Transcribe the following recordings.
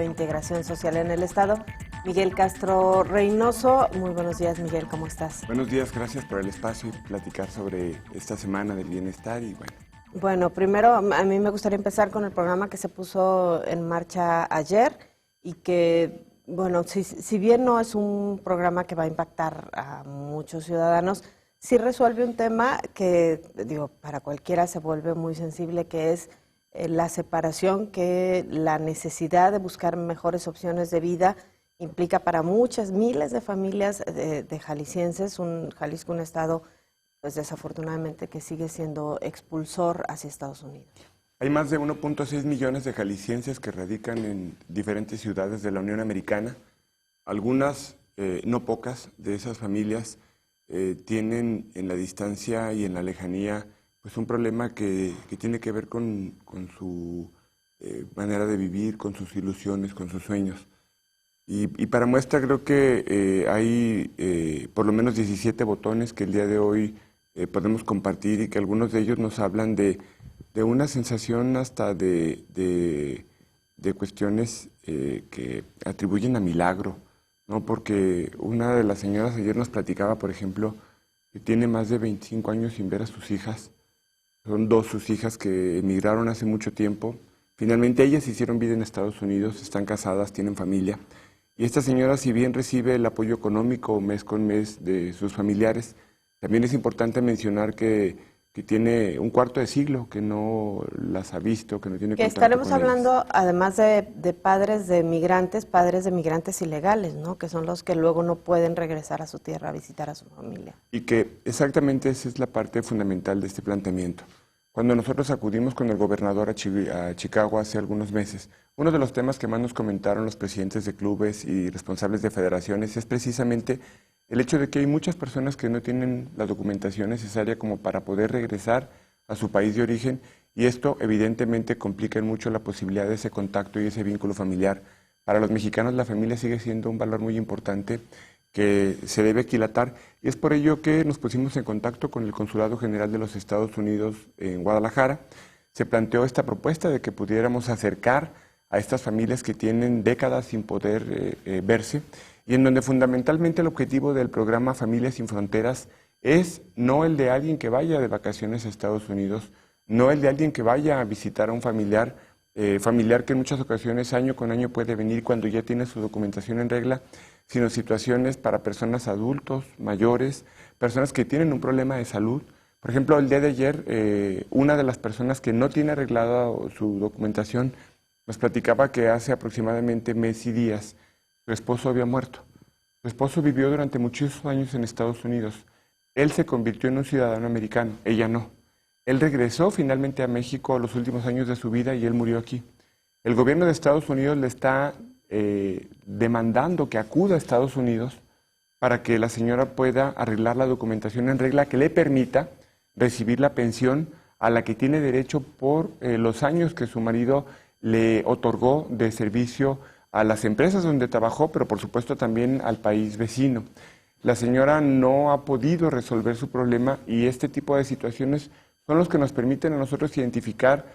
de Integración Social en el Estado, Miguel Castro Reynoso. Muy buenos días, Miguel, ¿cómo estás? Buenos días, gracias por el espacio y platicar sobre esta semana del bienestar y bueno. Bueno, primero a mí me gustaría empezar con el programa que se puso en marcha ayer y que, bueno, si bien no es un programa que va a impactar a muchos ciudadanos, sí resuelve un tema que, digo, para cualquiera se vuelve muy sensible, que es la separación que la necesidad de buscar mejores opciones de vida implica para muchas, miles de familias de jaliscienses, Jalisco un estado, pues desafortunadamente, que sigue siendo expulsor hacia Estados Unidos. Hay más de 1.6 millones de jaliscienses que radican en diferentes ciudades de la Unión Americana. Algunas, no pocas, de esas familias tienen en la distancia y en la lejanía pues un problema que tiene que ver con su manera de vivir, con sus ilusiones, con sus sueños. Y para muestra creo que hay por lo menos 17 botones que el día de hoy podemos compartir y que algunos de ellos nos hablan de una sensación hasta de cuestiones que atribuyen a milagro, ¿no? Porque una de las señoras ayer nos platicaba, por ejemplo, que tiene más de 25 años sin ver a sus hijas. Son dos sus hijas que emigraron hace mucho tiempo. Finalmente ellas hicieron vida en Estados Unidos, están casadas, tienen familia. Y esta señora, si bien recibe el apoyo económico mes con mes de sus familiares, también es importante mencionar que tiene un cuarto de siglo que no las ha visto, que no tiene contacto estaremos con hablando, ellas. además de padres de migrantes ilegales, ¿no? Que son los que luego no pueden regresar a su tierra a visitar a su familia. Y que exactamente esa es la parte fundamental de este planteamiento. Cuando nosotros acudimos con el gobernador a Chicago hace algunos meses, uno de los temas que más nos comentaron los presidentes de clubes y responsables de federaciones es precisamente el hecho de que hay muchas personas que no tienen la documentación necesaria como para poder regresar a su país de origen y esto evidentemente complica mucho la posibilidad de ese contacto y ese vínculo familiar. Para los mexicanos la familia sigue siendo un valor muy importante que se debe aquilatar y es por ello que nos pusimos en contacto con el Consulado General de los Estados Unidos en Guadalajara. Se planteó esta propuesta de que pudiéramos acercar a estas familias que tienen décadas sin poder verse y en donde fundamentalmente el objetivo del programa Familias Sin Fronteras es no el de alguien que vaya de vacaciones a Estados Unidos, no el de alguien que vaya a visitar a un familiar que en muchas ocasiones año con año puede venir cuando ya tiene su documentación en regla, sino situaciones para personas adultos, mayores, personas que tienen un problema de salud. Por ejemplo, el día de ayer, una de las personas que no tiene arreglada su documentación nos platicaba que hace aproximadamente mes y días su esposo había muerto. Su esposo vivió durante muchos años en Estados Unidos. Él se convirtió en un ciudadano americano, ella no. Él regresó finalmente a México los últimos años de su vida y él murió aquí. El gobierno de Estados Unidos le está demandando que acuda a Estados Unidos para que la señora pueda arreglar la documentación en regla que le permita recibir la pensión a la que tiene derecho por los años que su marido le otorgó de servicio a las empresas donde trabajó, pero por supuesto también al país vecino. La señora no ha podido resolver su problema y este tipo de situaciones son los que nos permiten a nosotros identificar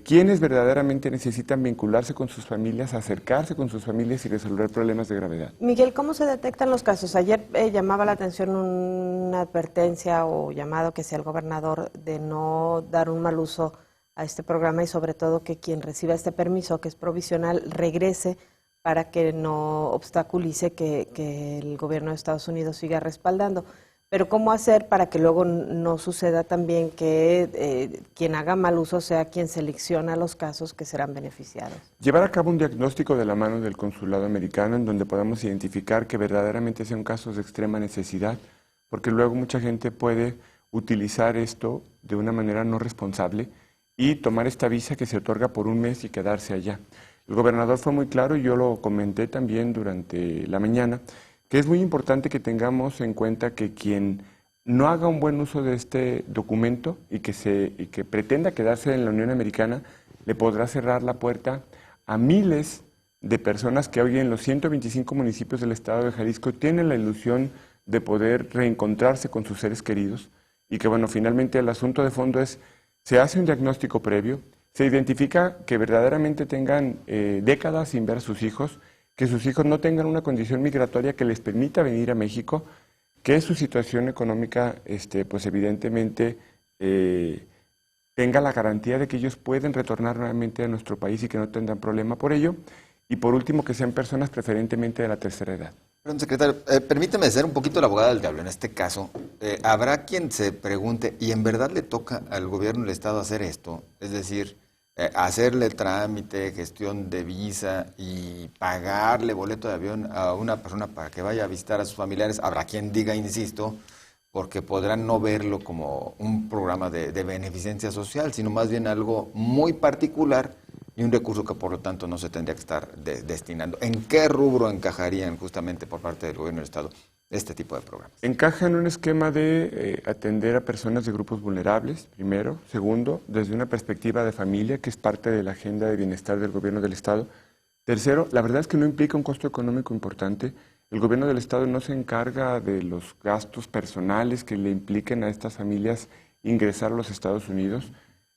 quiénes verdaderamente necesitan vincularse con sus familias, acercarse con sus familias y resolver problemas de gravedad. Miguel, ¿cómo se detectan los casos? Ayer llamaba la atención una advertencia o llamado que hacía el gobernador de no dar un mal uso a este programa y sobre todo que quien reciba este permiso, que es provisional, regrese para que no obstaculice que el gobierno de Estados Unidos siga respaldando. Pero ¿cómo hacer para que luego no suceda también que quien haga mal uso sea quien selecciona los casos que serán beneficiados? Llevar a cabo un diagnóstico de la mano del consulado americano en donde podamos identificar que verdaderamente sean casos de extrema necesidad, porque luego mucha gente puede utilizar esto de una manera no responsable y tomar esta visa que se otorga por un mes y quedarse allá. El gobernador fue muy claro y yo lo comenté también durante la mañana, que es muy importante que tengamos en cuenta que quien no haga un buen uso de este documento y que pretenda quedarse en la Unión Americana, le podrá cerrar la puerta a miles de personas que hoy en los 125 municipios del estado de Jalisco tienen la ilusión de poder reencontrarse con sus seres queridos y que, bueno, finalmente el asunto de fondo es, se hace un diagnóstico previo, Se identifica que verdaderamente tengan décadas sin ver a sus hijos, que sus hijos no tengan una condición migratoria que les permita venir a México, que su situación económica, pues evidentemente, tenga la garantía de que ellos pueden retornar nuevamente a nuestro país y que no tendrán problema por ello. Y por último, que sean personas preferentemente de la tercera edad. Perdón, secretario, permíteme ser un poquito la abogada del diablo en este caso. Habrá quien se pregunte, ¿y en verdad le toca al gobierno del Estado hacer esto? Es decir, hacerle trámite, gestión de visa y pagarle boleto de avión a una persona para que vaya a visitar a sus familiares. Habrá quien diga, insisto, porque podrán no verlo como un programa de beneficencia social, sino más bien algo muy particular y un recurso que por lo tanto no se tendría que estar destinando. ¿En qué rubro encajarían justamente por parte del gobierno del Estado este tipo de programas? Encaja en un esquema de atender a personas de grupos vulnerables, primero. Segundo, desde una perspectiva de familia, que es parte de la agenda de bienestar del gobierno del Estado. Tercero, la verdad es que no implica un costo económico importante. El gobierno del Estado no se encarga de los gastos personales que le impliquen a estas familias ingresar a los Estados Unidos.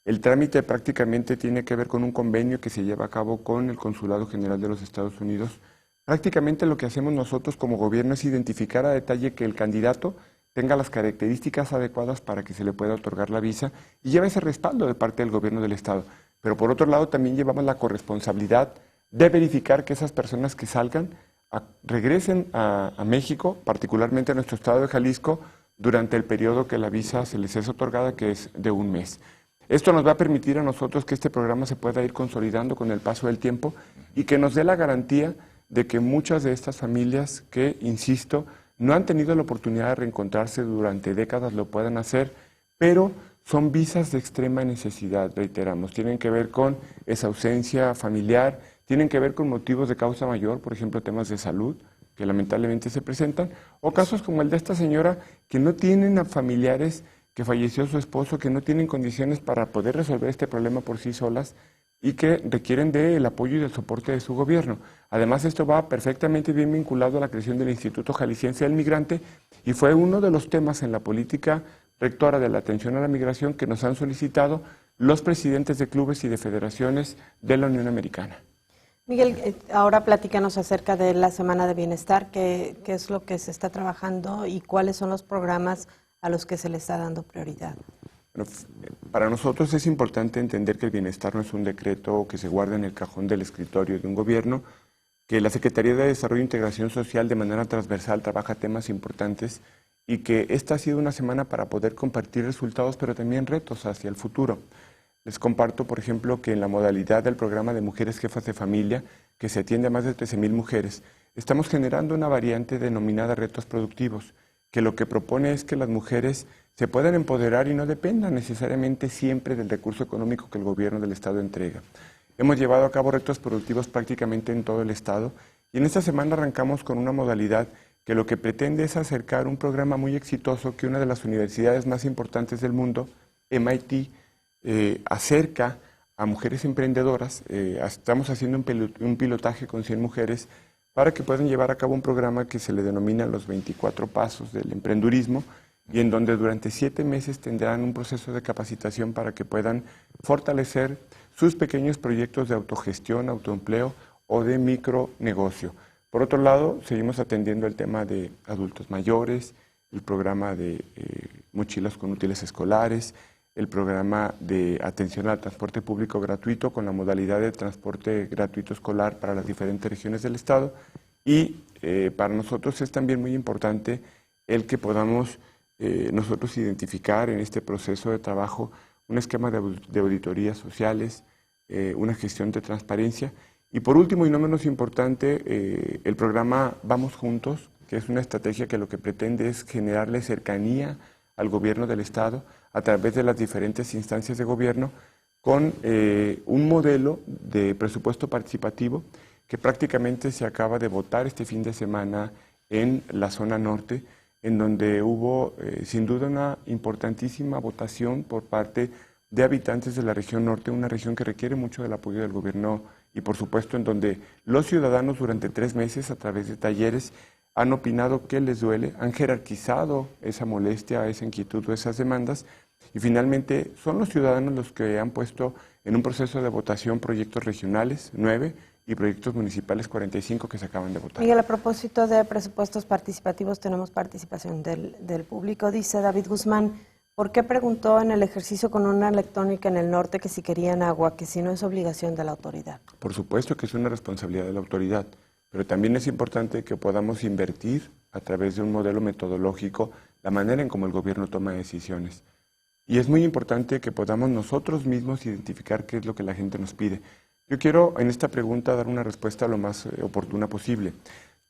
El trámite prácticamente tiene que ver con un convenio que se lleva a cabo con el Consulado General de los Estados Unidos. Prácticamente lo que hacemos nosotros como gobierno es identificar a detalle que el candidato tenga las características adecuadas para que se le pueda otorgar la visa y lleva ese respaldo de parte del gobierno del Estado. Pero por otro lado también llevamos la corresponsabilidad de verificar que esas personas que salgan regresen a México, particularmente a nuestro estado de Jalisco, durante el periodo que la visa se les es otorgada, que es de un mes. Esto nos va a permitir a nosotros que este programa se pueda ir consolidando con el paso del tiempo y que nos dé la garantía de que muchas de estas familias que, insisto, no han tenido la oportunidad de reencontrarse durante décadas lo puedan hacer, pero son visas de extrema necesidad, reiteramos. Tienen que ver con esa ausencia familiar, tienen que ver con motivos de causa mayor, por ejemplo, temas de salud, que lamentablemente se presentan, o casos como el de esta señora que no tienen a familiares, que falleció su esposo, que no tienen condiciones para poder resolver este problema por sí solas y que requieren del apoyo y del soporte de su gobierno. Además, esto va perfectamente bien vinculado a la creación del Instituto Jalisciense del Migrante y fue uno de los temas en la política rectora de la atención a la migración que nos han solicitado los presidentes de clubes y de federaciones de la Unión Americana. Miguel, ahora platícanos acerca de la Semana de Bienestar, qué es lo que se está trabajando y cuáles son los programas a los que se le está dando prioridad. Bueno, para nosotros es importante entender que el bienestar no es un decreto que se guarda en el cajón del escritorio de un gobierno, que la Secretaría de Desarrollo e Integración Social de manera transversal trabaja temas importantes y que esta ha sido una semana para poder compartir resultados, pero también retos hacia el futuro. Les comparto, por ejemplo, que en la modalidad del programa de Mujeres Jefas de Familia, que se atiende a más de 13,000 mujeres, estamos generando una variante denominada Retos Productivos, que lo que propone es que las mujeres se puedan empoderar y no dependan necesariamente siempre del recurso económico que el gobierno del Estado entrega. Hemos llevado a cabo retos productivos prácticamente en todo el Estado y en esta semana arrancamos con una modalidad que lo que pretende es acercar un programa muy exitoso que una de las universidades más importantes del mundo, MIT, acerca a mujeres emprendedoras. Estamos haciendo un pilotaje con 100 mujeres para que puedan llevar a cabo un programa que se le denomina los 24 pasos del emprendurismo y en donde durante 7 meses tendrán un proceso de capacitación para que puedan fortalecer sus pequeños proyectos de autogestión, autoempleo o de micronegocio. Por otro lado, seguimos atendiendo el tema de adultos mayores, el programa de mochilas con útiles escolares, el programa de atención al transporte público gratuito con la modalidad de transporte gratuito escolar para las diferentes regiones del Estado y para nosotros es también muy importante el que podamos nosotros identificar en este proceso de trabajo un esquema de auditorías sociales, una gestión de transparencia y por último y no menos importante el programa Vamos Juntos, que es una estrategia que lo que pretende es generarle cercanía al gobierno del Estado a través de las diferentes instancias de gobierno con un modelo de presupuesto participativo que prácticamente se acaba de votar este fin de semana en la zona norte, en donde hubo sin duda una importantísima votación por parte de habitantes de la región norte, una región que requiere mucho del apoyo del gobierno y por supuesto en donde los ciudadanos durante 3 meses a través de talleres han opinado qué les duele, han jerarquizado esa molestia, esa inquietud o esas demandas Y finalmente son los ciudadanos los que han puesto en un proceso de votación proyectos regionales, 9, y proyectos municipales, 45, que se acaban de votar. Miguel, a propósito de presupuestos participativos, tenemos participación del público. Dice David Guzmán, ¿por qué preguntó en el ejercicio con una electrónica en el norte que si querían agua, que si no es obligación de la autoridad? Por supuesto que es una responsabilidad de la autoridad, pero también es importante que podamos invertir a través de un modelo metodológico la manera en cómo el gobierno toma decisiones. Y es muy importante que podamos nosotros mismos identificar qué es lo que la gente nos pide. Yo quiero en esta pregunta dar una respuesta lo más oportuna posible.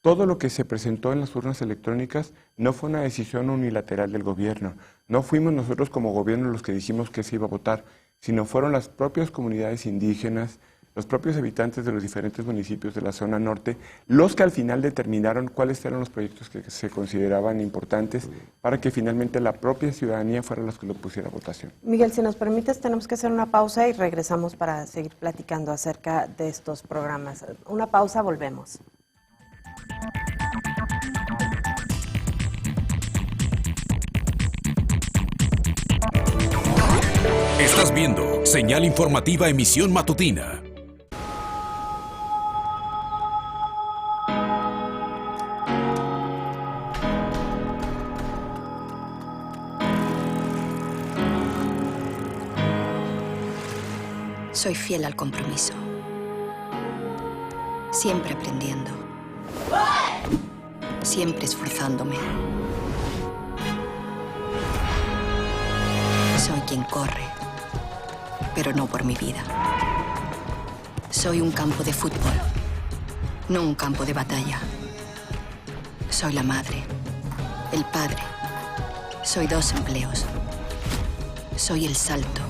Todo lo que se presentó en las urnas electrónicas no fue una decisión unilateral del gobierno. No fuimos nosotros como gobierno los que dijimos que se iba a votar, sino fueron las propias comunidades indígenas, los propios habitantes de los diferentes municipios de la zona norte, los que al final determinaron cuáles eran los proyectos que se consideraban importantes para que finalmente la propia ciudadanía fuera los que lo pusiera a votación. Miguel, si nos permites, tenemos que hacer una pausa y regresamos para seguir platicando acerca de estos programas. Una pausa, volvemos. Estás viendo Señal Informativa Emisión Matutina. Soy fiel al compromiso. Siempre aprendiendo. Siempre esforzándome. Soy quien corre, pero no por mi vida. Soy un campo de fútbol, no un campo de batalla. Soy la madre, el padre. Soy 2 empleos. Soy el salto,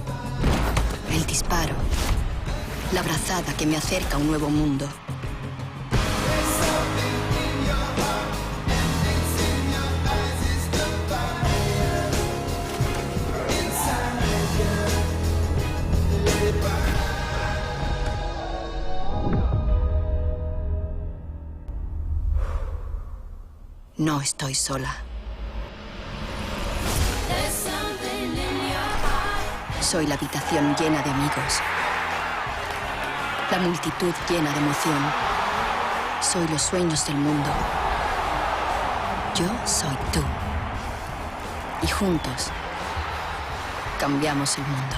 el disparo, la brazada que me acerca a un nuevo mundo. No estoy sola. Soy la habitación llena de amigos. La multitud llena de emoción. Soy los sueños del mundo. Yo soy tú. Y juntos cambiamos el mundo.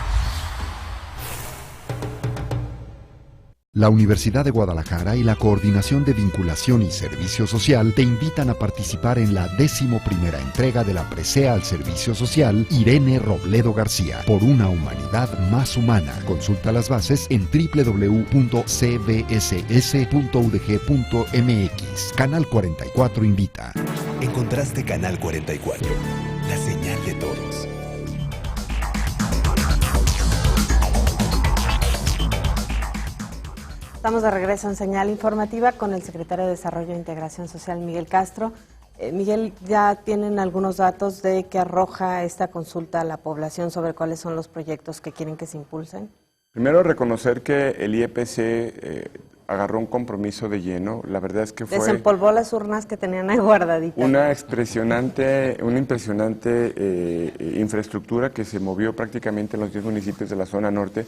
La Universidad de Guadalajara y la Coordinación de Vinculación y Servicio Social te invitan a participar en la 11ª entrega de la presea al Servicio Social Irene Robledo García, por una humanidad más humana. Consulta las bases en www.cbss.udg.mx. Canal 44 invita. Encontraste Canal 44, la señal de todos. Estamos de regreso en Señal Informativa con el secretario de Desarrollo e Integración Social, Miguel Castro. Miguel, ¿ya tienen algunos datos de que arroja esta consulta a la población sobre cuáles son los proyectos que quieren que se impulsen? Primero, reconocer que el IEPC agarró un compromiso de lleno. La verdad es que fue... Desempolvó las urnas que tenían ahí guardaditas. Una impresionante infraestructura que se movió prácticamente en los 10 municipios de la zona norte.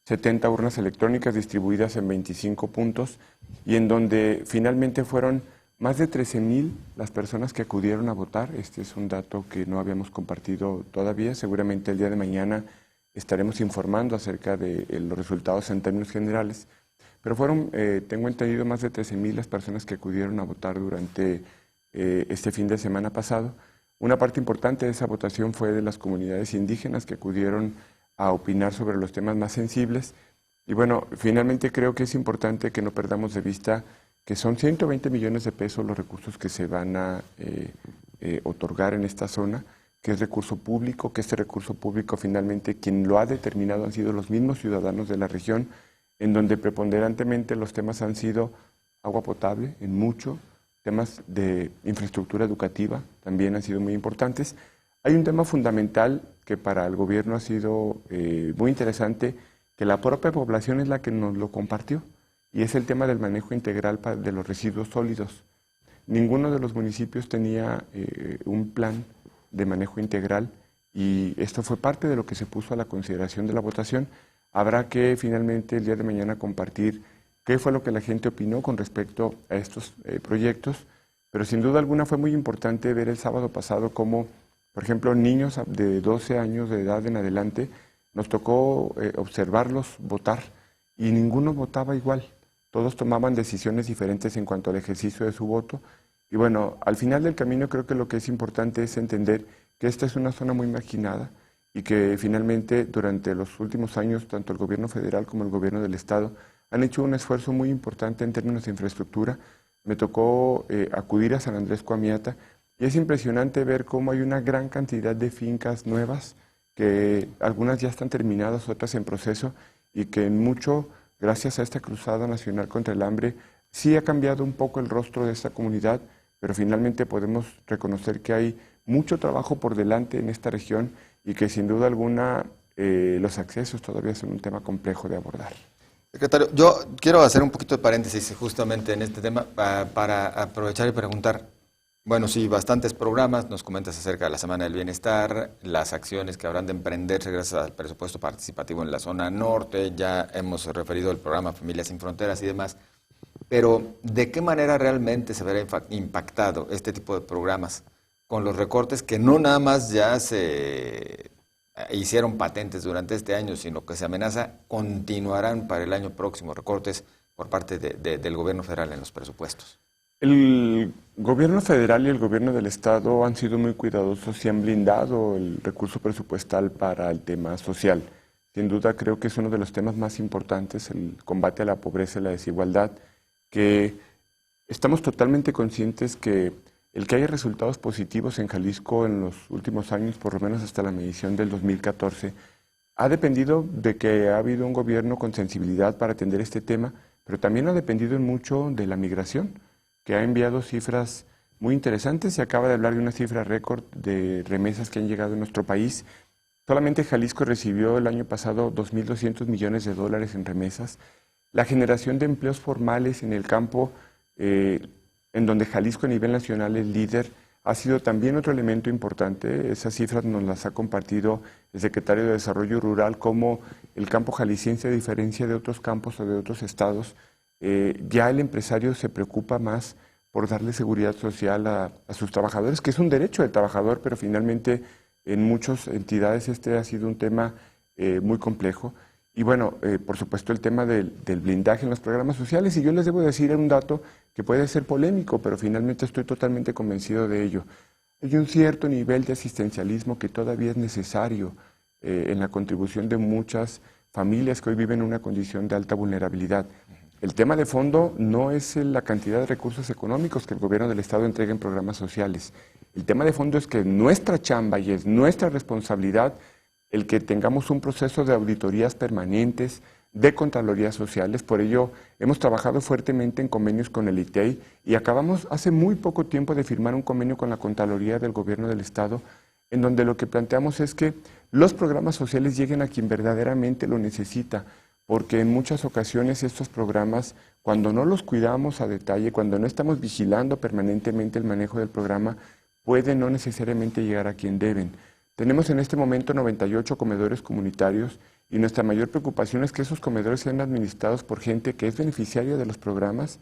70 urnas electrónicas distribuidas en 25 puntos y en donde finalmente fueron más de 13,000 las personas que acudieron a votar. Este es un dato que no habíamos compartido todavía. Seguramente el día de mañana estaremos informando acerca de los resultados en términos generales. Pero fueron, tengo entendido, más de 13,000 las personas que acudieron a votar durante este fin de semana pasado. Una parte importante de esa votación fue de las comunidades indígenas que acudieron a opinar sobre los temas más sensibles. Y bueno, finalmente creo que es importante que no perdamos de vista que son 120 millones de pesos los recursos que se van a otorgar en esta zona, que es recurso público, que este recurso público finalmente quien lo ha determinado han sido los mismos ciudadanos de la región, en donde preponderantemente los temas han sido agua potable, en mucho, temas de infraestructura educativa también han sido muy importantes. Hay un tema fundamental que para el gobierno ha sido muy interesante, que la propia población es la que nos lo compartió, y es el tema del manejo integral de los residuos sólidos. Ninguno de los municipios tenía un plan de manejo integral y esto fue parte de lo que se puso a la consideración de la votación. Habrá que finalmente el día de mañana compartir qué fue lo que la gente opinó con respecto a estos proyectos, pero sin duda alguna fue muy importante ver el sábado pasado cómo, por ejemplo, niños de 12 años de edad en adelante, nos tocó observarlos votar y ninguno votaba igual. Todos tomaban decisiones diferentes en cuanto al ejercicio de su voto. Y bueno, al final del camino creo que lo que es importante es entender que esta es una zona muy marginada y que finalmente durante los últimos años tanto el gobierno federal como el gobierno del estado han hecho un esfuerzo muy importante en términos de infraestructura. Me tocó acudir a San Andrés Coamiata y es impresionante ver cómo hay una gran cantidad de fincas nuevas, que algunas ya están terminadas, otras en proceso, y que en mucho, gracias a esta cruzada nacional contra el hambre, sí ha cambiado un poco el rostro de esta comunidad, pero finalmente podemos reconocer que hay mucho trabajo por delante en esta región y que sin duda alguna los accesos todavía son un tema complejo de abordar. Secretario, yo quiero hacer un poquito de paréntesis justamente en este tema para aprovechar y preguntar. Bueno, sí, bastantes programas, nos comentas acerca de la Semana del Bienestar, las acciones que habrán de emprenderse gracias al presupuesto participativo en la zona norte, ya hemos referido al programa Familias Sin Fronteras y demás, pero ¿de qué manera realmente se verá impactado este tipo de programas con los recortes que no nada más ya se hicieron patentes durante este año, sino que se amenaza continuarán para el año próximo, recortes por parte del gobierno federal en los presupuestos? El gobierno federal y el gobierno del estado han sido muy cuidadosos y han blindado el recurso presupuestal para el tema social. Sin duda creo que es uno de los temas más importantes, el combate a la pobreza y la desigualdad, que estamos totalmente conscientes que el que haya resultados positivos en Jalisco en los últimos años, por lo menos hasta la medición del 2014, ha dependido de que ha habido un gobierno con sensibilidad para atender este tema, pero también ha dependido mucho de la migración, que ha enviado cifras muy interesantes. Se acaba de hablar de una cifra récord de remesas que han llegado a nuestro país. Solamente Jalisco recibió el año pasado 2.200 millones de dólares en remesas. La generación de empleos formales en el campo, en donde Jalisco a nivel nacional es líder, ha sido también otro elemento importante. Esas cifras nos las ha compartido el secretario de Desarrollo Rural, como el campo jalisciense, a diferencia de otros campos o de otros estados, ya el empresario se preocupa más por darle seguridad social a sus trabajadores, que es un derecho del trabajador, pero finalmente en muchas entidades este ha sido un tema muy complejo. Y bueno, por supuesto el tema del blindaje en los programas sociales, y yo les debo decir un dato que puede ser polémico, pero finalmente estoy totalmente convencido de ello. Hay un cierto nivel de asistencialismo que todavía es necesario en la contribución de muchas familias que hoy viven en una condición de alta vulnerabilidad. El tema de fondo no es la cantidad de recursos económicos que el gobierno del estado entrega en programas sociales. El tema de fondo es que nuestra chamba y es nuestra responsabilidad el que tengamos un proceso de auditorías permanentes, de contralorías sociales. Por ello, hemos trabajado fuertemente en convenios con el ITEI y acabamos hace muy poco tiempo de firmar un convenio con la Contraloría del Gobierno del Estado, en donde lo que planteamos es que los programas sociales lleguen a quien verdaderamente lo necesita, porque en muchas ocasiones estos programas, cuando no los cuidamos a detalle, cuando no estamos vigilando permanentemente el manejo del programa, pueden no necesariamente llegar a quien deben. Tenemos en este momento 98 comedores comunitarios y nuestra mayor preocupación es que esos comedores sean administrados por gente que es beneficiaria de los programas,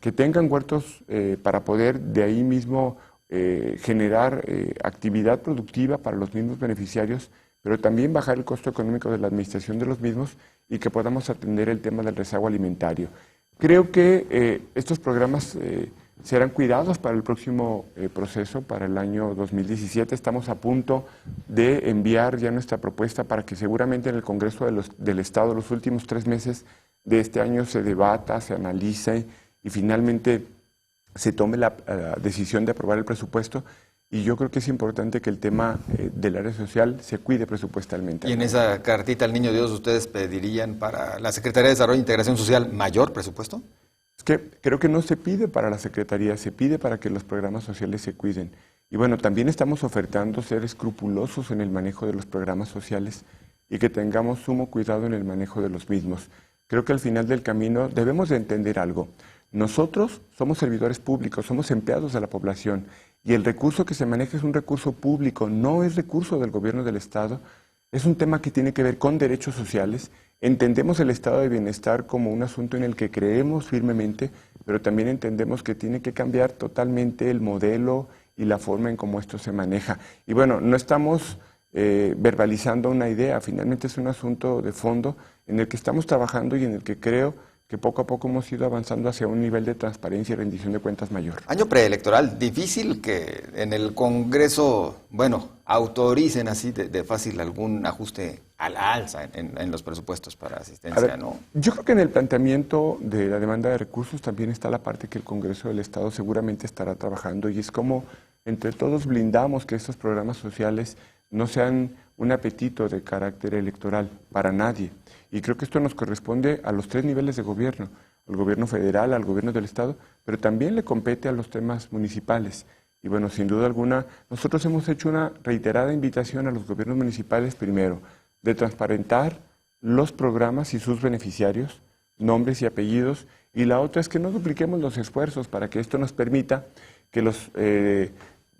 que tengan huertos para poder de ahí mismo generar actividad productiva para los mismos beneficiarios, pero también bajar el costo económico de la administración de los mismos y que podamos atender el tema del rezago alimentario. Creo que estos programas serán cuidados para el próximo proceso, para el año 2017. Estamos a punto de enviar ya nuestra propuesta para que seguramente en el Congreso del Estado los últimos 3 meses de este año se debata, se analice y finalmente se tome la decisión de aprobar el presupuesto. Y yo creo que es importante que el tema del área social se cuide presupuestalmente. Y en esa cartita al Niño Dios, ¿ustedes pedirían para la Secretaría de Desarrollo e Integración Social mayor presupuesto? Es que creo que no se pide para la Secretaría, se pide para que los programas sociales se cuiden. Y bueno, también estamos ofertando ser escrupulosos en el manejo de los programas sociales y que tengamos sumo cuidado en el manejo de los mismos. Creo que al final del camino debemos de entender algo. Nosotros somos servidores públicos, somos empleados de la población y el recurso que se maneja es un recurso público, no es recurso del gobierno del Estado. Es un tema que tiene que ver con derechos sociales. Entendemos el estado de bienestar como un asunto en el que creemos firmemente, pero también entendemos que tiene que cambiar totalmente el modelo y la forma en cómo esto se maneja. Y bueno, no estamos verbalizando una idea, finalmente es un asunto de fondo en el que estamos trabajando y en el que creo que poco a poco hemos ido avanzando hacia un nivel de transparencia y rendición de cuentas mayor. Año preelectoral, difícil que en el Congreso, autoricen así de fácil algún ajuste a la alza en los presupuestos para asistencia, ¿no? Yo creo que en el planteamiento de la demanda de recursos también está la parte que el Congreso del Estado seguramente estará trabajando, y es como entre todos blindamos que estos programas sociales no sean un apetito de carácter electoral para nadie. Y creo que esto nos corresponde a los 3 niveles de gobierno, al gobierno federal, al gobierno del Estado, pero también le compete a los temas municipales. Y bueno, sin duda alguna, nosotros hemos hecho una reiterada invitación a los gobiernos municipales, primero, de transparentar los programas y sus beneficiarios, nombres y apellidos, y la otra es que no dupliquemos los esfuerzos para que esto nos permita que los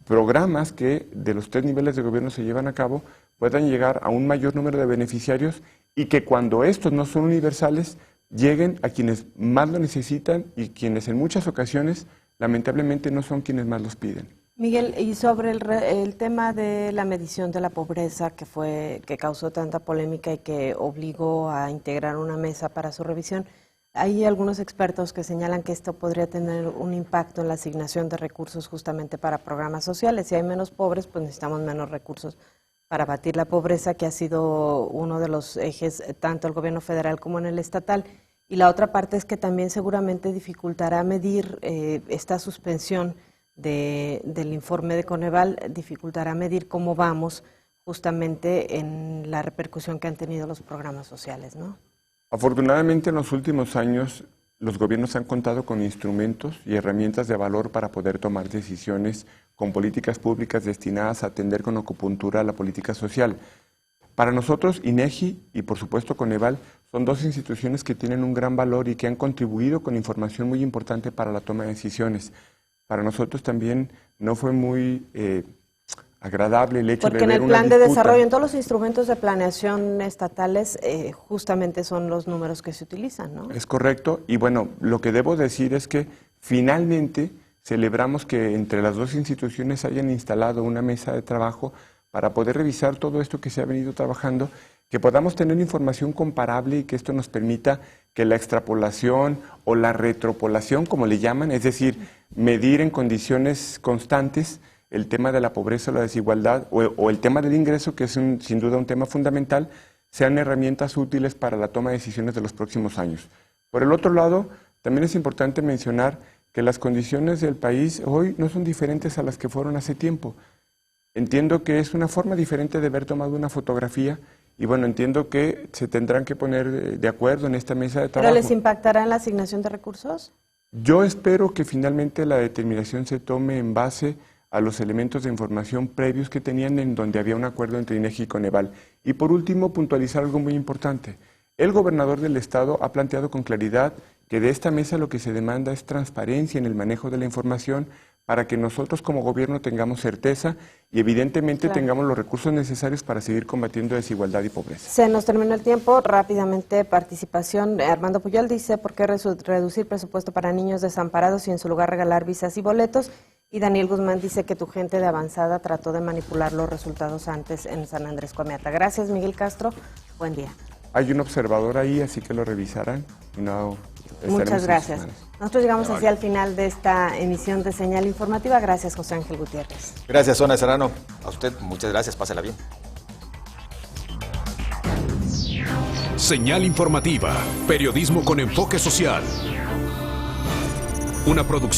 programas que de los 3 niveles de gobierno se llevan a cabo puedan llegar a un mayor número de beneficiarios, y que cuando estos no son universales, lleguen a quienes más lo necesitan y quienes en muchas ocasiones lamentablemente no son quienes más los piden. Miguel, y sobre el tema de la medición de la pobreza que causó tanta polémica y que obligó a integrar una mesa para su revisión, hay algunos expertos que señalan que esto podría tener un impacto en la asignación de recursos justamente para programas sociales. Si hay menos pobres, pues necesitamos menos recursos para abatir la pobreza, que ha sido uno de los ejes tanto el gobierno federal como en el estatal. Y la otra parte es que también seguramente dificultará medir esta suspensión del informe de Coneval, dificultará medir cómo vamos justamente en la repercusión que han tenido los programas sociales, ¿no? Afortunadamente, en los últimos años, los gobiernos han contado con instrumentos y herramientas de valor para poder tomar decisiones con políticas públicas destinadas a atender con acupuntura la política social. Para nosotros, INEGI y por supuesto Coneval son 2 instituciones que tienen un gran valor y que han contribuido con información muy importante para la toma de decisiones. Para nosotros también no fue muy agradable el hecho de ver una disputa. Porque en el plan de desarrollo, en todos los instrumentos de planeación estatales, justamente son los números que se utilizan, ¿no? Es correcto, y bueno, lo que debo decir es que finalmente celebramos que entre las 2 instituciones hayan instalado una mesa de trabajo para poder revisar todo esto que se ha venido trabajando, que podamos tener información comparable y que esto nos permita que la extrapolación o la retropolación, como le llaman, es decir, medir en condiciones constantes el tema de la pobreza o la desigualdad o el tema del ingreso, que es sin duda un tema fundamental, sean herramientas útiles para la toma de decisiones de los próximos años. Por el otro lado, también es importante mencionar que las condiciones del país hoy no son diferentes a las que fueron hace tiempo. Entiendo que es una forma diferente de haber tomado una fotografía y bueno, entiendo que se tendrán que poner de acuerdo en esta mesa de trabajo. ¿Pero les impactará en la asignación de recursos? Yo espero que finalmente la determinación se tome en base a los elementos de información previos que tenían, en donde había un acuerdo entre INEGI y Coneval. Y por último, puntualizar algo muy importante. El gobernador del estado ha planteado con claridad que de esta mesa lo que se demanda es transparencia en el manejo de la información para que nosotros como gobierno tengamos certeza y evidentemente tengamos los recursos necesarios para seguir combatiendo desigualdad y pobreza. Se nos termina el tiempo. Rápidamente, participación. Armando Puyol dice, ¿por qué reducir presupuesto para niños desamparados y en su lugar regalar visas y boletos? Y Daniel Guzmán dice que tu gente de avanzada trató de manipular los resultados antes en San Andrés Comeata. Gracias, Miguel Castro. Buen día. Hay un observador ahí, así que lo revisarán. Muchas gracias. Nosotros llegamos así al final de esta emisión de Señal Informativa. Gracias, José Ángel Gutiérrez. Gracias, Ona Serrano. A usted, muchas gracias. Pásela bien. Señal Informativa. Periodismo con enfoque social. Una producción